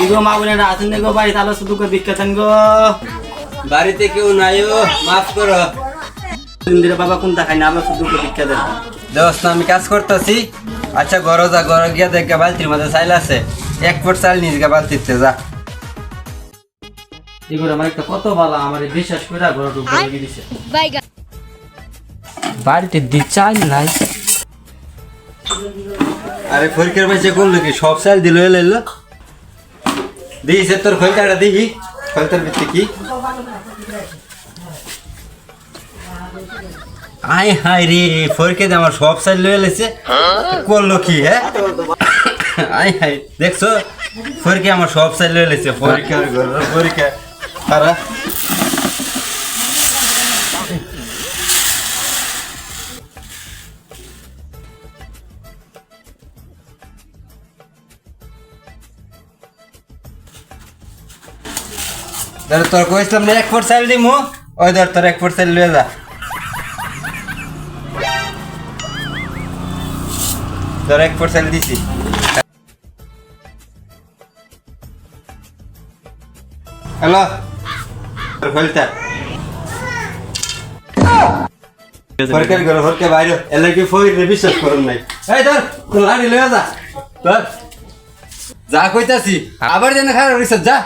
Ego মা বোনেরা আছেন গো বাড়ি তাহলে শুধু বিখ্যাত গো বাড়িতে কেউ নাই ও, মাফ করো। ইন্দিরা বাবা কোনটা খাই না আমরা শুধু বিখ্যাত দোস্ত আমি কাজ করতেছি। আচ্ছা ঘরে যা, ঘরে গিয়া দেখ বালতির মধ্যে চাইল আছে, 1 ফুট চাল নিস গা বালতিতে যা। এগুলো আমার একটা কত ভালো আমার বিশ্বাস করে ঘর ঢুকে দিছে বাড়িতে দি চাল নাই আরে ফরিকের পাশে করলো কি, সব চাল দিল এলো দিয়েছে তোর খোলতাটা দেখি, খোলতার ভিত্তি কি? আয় হায় রে, ফরিকে আমার সব চাল লয়ে এলেছে, করলো কি? হ্যাঁ আয় হায়, দেখছো ফরিকে আমার সব চাল লয়ে এলেছে। ফরিকে ফরিকে তারা ধর তোর কইছিলাম না 1 ফুট চাল দিমু, ওই ধর তোর 1 ফুট চাল লয়ে যা। ধর 1 ফুট চাল দিছি। হ্যালো তোর খোলতা ফরকের ঘর ফরকে বাইরে এলে কি ফইরে বিশ্বাস করুন নাই। এই ধর তোর লাড়ি লয়ে যা, ধর যা কইতাছি আবার যেন খারাপ রিসার্চ যা।